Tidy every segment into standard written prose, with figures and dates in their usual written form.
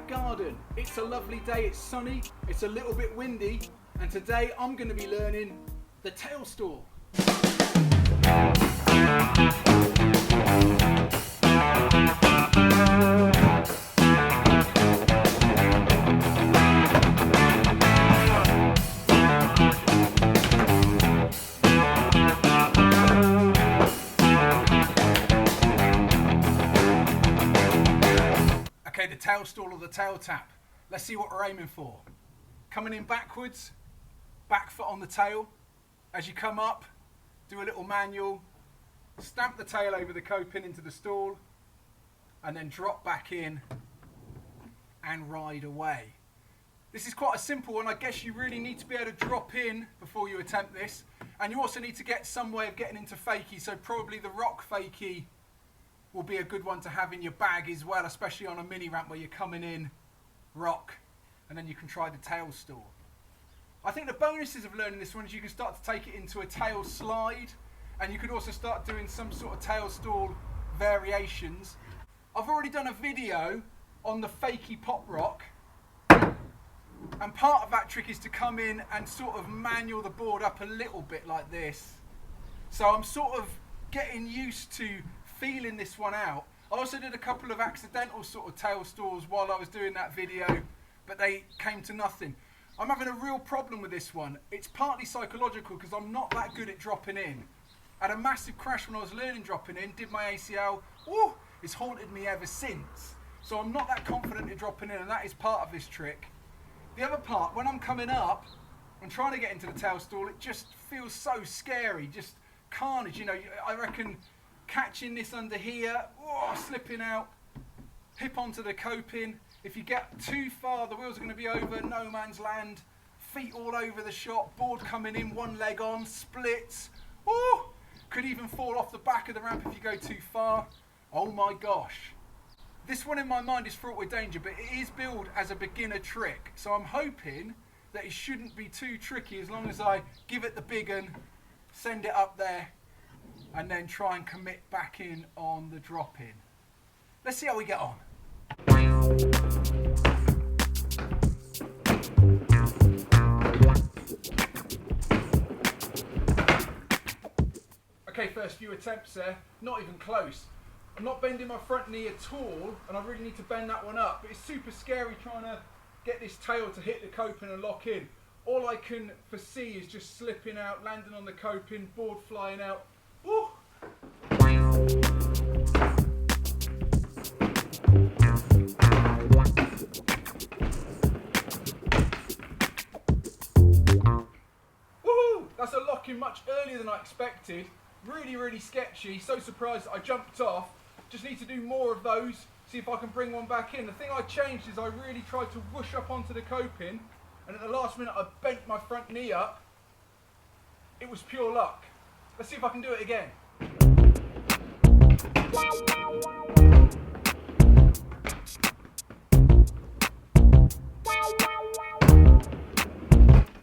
back garden. It's a lovely day, it's sunny, it's a little bit windy, and today I'm going to be learning the tail stall. Okay, the tail stall or the tail tap. Let's see what we're aiming for. Coming in backwards, back foot on the tail. As you come up, do a little manual, stamp the tail over the coping into the stall, and then drop back in and ride away. This is quite a simple one. I guess you really need to be able to drop in before you attempt this, and you also need to get some way of getting into fakie, so probably the rock fakie will be a good one to have in your bag as well, especially on a mini ramp where you're coming in rock, and then you can try the tail stall. I think the bonuses of learning this one is you can start to take it into a tail slide, and you could also start doing some sort of tail stall variations. I've already done a video on the fakie pop rock, and part of that trick is to come in and sort of manual the board up a little bit like this. So I'm sort of getting used to feeling this one out. I also did a couple of accidental sort of tail stalls while I was doing that video, but they came to nothing. I'm having a real problem with this one. It's partly psychological because I'm not that good at dropping in. I had a massive crash when I was learning dropping in, did my ACL. Ooh, it's haunted me ever since. So I'm not that confident at dropping in, and that is part of this trick. The other part, when I'm coming up and trying to get into the tail stall, it just feels so scary, just carnage. You know, I reckon catching this under here, slipping out, hip onto the coping. If you get too far, the wheels are going to be over no man's land, feet all over the shop, board coming in, one leg on, splits. Could even fall off the back of the ramp if you go too far. Oh my gosh. This one in my mind is fraught with danger, but it is billed as a beginner trick. So I'm hoping that it shouldn't be too tricky as long as I give it the big un, send it up there, and then try and commit back in on the drop in. Let's see how we get on. Okay, first few attempts there, not even close. I'm not bending my front knee at all, and I really need to bend that one up, but it's super scary trying to get this tail to hit the coping and lock in. All I can foresee is just slipping out, landing on the coping, board flying out. Woo! Woohoo! That's a lock in much earlier than I expected. Really sketchy. So surprised I jumped off. Just need to do more of those, see if I can bring one back in. The thing I changed is I really tried to whoosh up onto the coping, and at the last minute I bent my front knee up. It was pure luck. Let's see if I can do it again.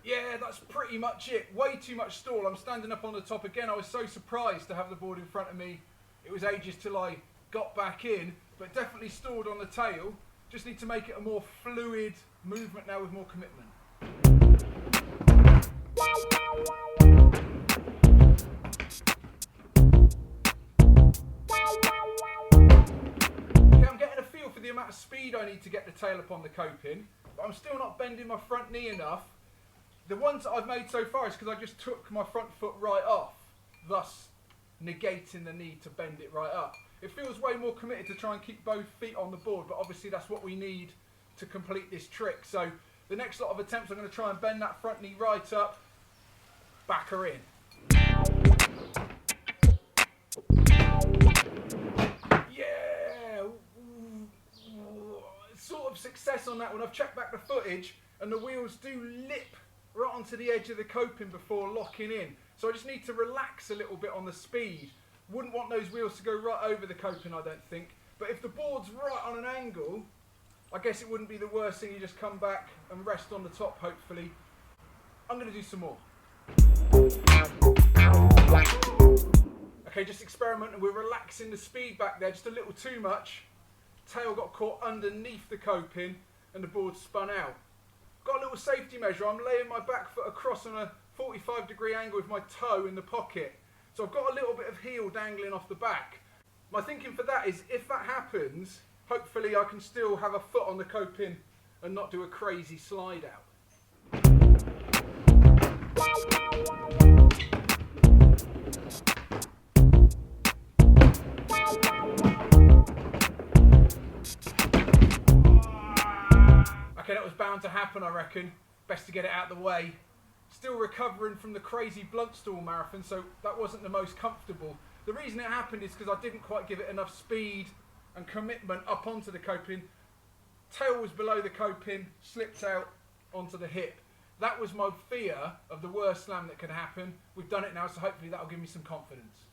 Yeah, that's pretty much it. Way too much stall. I'm standing up on the top again. I was so surprised to have the board in front of me. It was ages till I got back in, but definitely stalled on the tail. Just need to make it a more fluid movement now with more commitment. Okay, I'm getting a feel for the amount of speed I need to get the tail up on the coping, but I'm still not bending my front knee enough. The ones that I've made so far is because I just took my front foot right off, thus negating the need to bend it right up. It feels way more committed to try and keep both feet on the board, but obviously that's what we need to complete this trick. So the next lot of attempts I'm going to try and bend that front knee right up, back her in. Yeah! Sort of success on that one. I've checked back the footage and the wheels do lip right onto the edge of the coping before locking in. So I just need to relax a little bit on the speed. Wouldn't want those wheels to go right over the coping, I don't think. But if the board's right on an angle, I guess it wouldn't be the worst thing. You just come back and rest on the top, hopefully. I'm going to do some more. Okay, just experimenting. We're relaxing the speed back there just a little too much. Tail got caught underneath the coping. and the board spun out. Got a little safety measure. I'm laying my back foot across on a 45-degree angle with my toe in the pocket. So I've got a little bit of heel dangling off the back. My thinking for that is if that happens, hopefully I can still have a foot on the coping and not do a crazy slide out. Okay, that was bound to happen, I reckon. Best to get it out of the way. Still recovering from the crazy blunt stall marathon, so that wasn't the most comfortable. The reason it happened is because I didn't quite give it enough speed and commitment up onto the coping. Tail was below the coping, slipped out onto the hip. That was my fear of the worst slam that could happen. We've done it now, so hopefully that'll give me some confidence.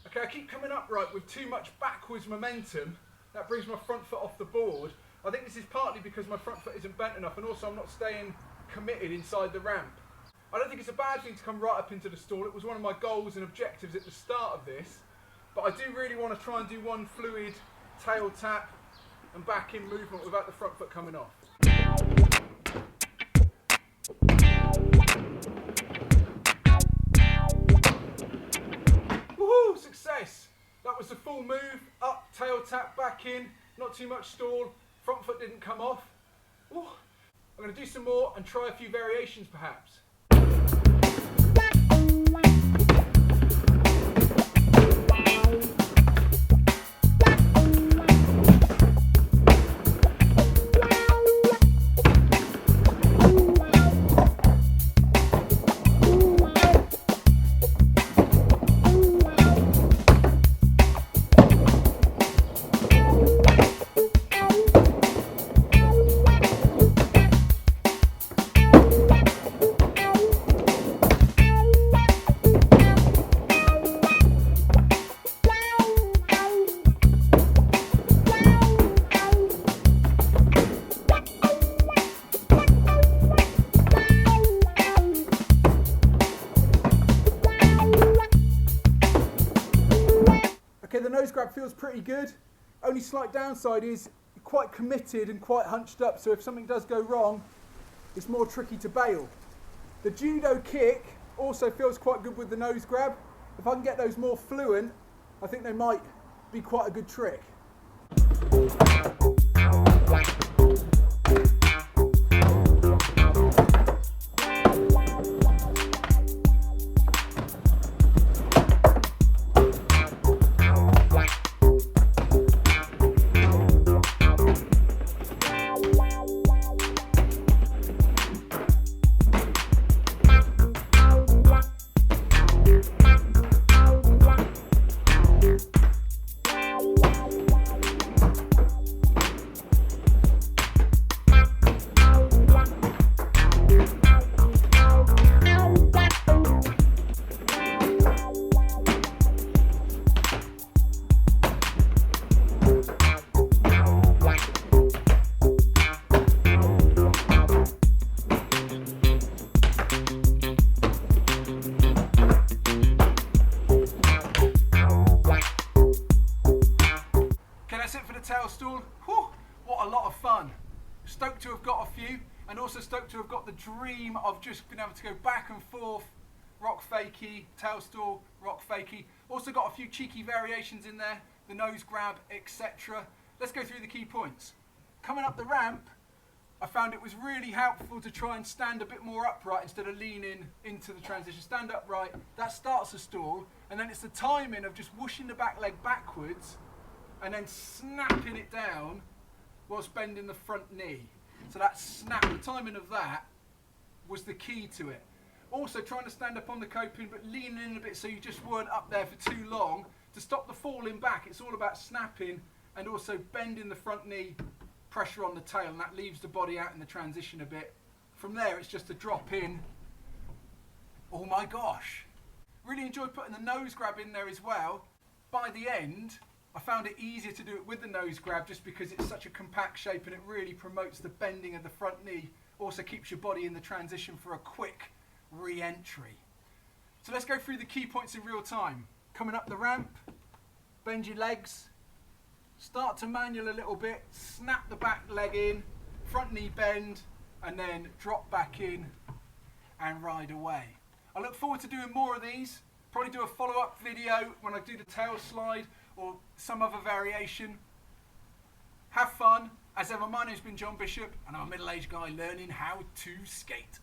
Okay, I keep coming upright with too much backwards momentum. That brings my front foot off the board. I think this is partly because my front foot isn't bent enough, and also I'm not staying committed inside the ramp. I don't think it's a bad thing to come right up into the stall. It was one of my goals and objectives at the start of this, but I do really want to try and do one fluid tail tap and back in movement without the front foot coming off. Woohoo! Success! That was the full move, up, tail tap, back in, not too much stall, front foot didn't come off. Ooh. I'm going to do some more and try a few variations perhaps. Okay, the nose grab feels pretty good. Only slight downside is you're quite committed and quite hunched up, so if something does go wrong, it's more tricky to bail. The judo kick also feels quite good with the nose grab. If I can get those more fluent, I think they might be quite a good trick. Tail stall. Whew, what a lot of fun. Stoked to have got a few, and also stoked to have got the dream of just being able to go back and forth, rock fakie, tail stall, rock fakie. Also got a few cheeky variations in there, the nose grab, etc. Let's go through the key points. Coming up the ramp, I found it was really helpful to try and stand a bit more upright instead of leaning into the transition. Stand upright, that starts a stall, and then it's the timing of just whooshing the back leg backwards and then snapping it down whilst bending the front knee. So that snap, the timing of that was the key to it. Also trying to stand up on the coping but leaning in a bit so you just weren't up there for too long. To stop the falling back, it's all about snapping and also bending the front knee, pressure on the tail, and that leaves the body out in the transition a bit. From there it's just a drop in. Oh my gosh. Really enjoyed putting the nose grab in there as well. By the end, I found it easier to do it with the nose grab just because it's such a compact shape and it really promotes the bending of the front knee. Also keeps your body in the transition for a quick re-entry. So let's go through the key points in real time. Coming up the ramp, bend your legs, start to manual a little bit, snap the back leg in, front knee bend, and then drop back in and ride away. I look forward to doing more of these. Probably do a follow-up video when I do the tail slide or some other variation. Have fun. As ever, my name's been John Bishop and I'm a middle-aged guy learning how to skate.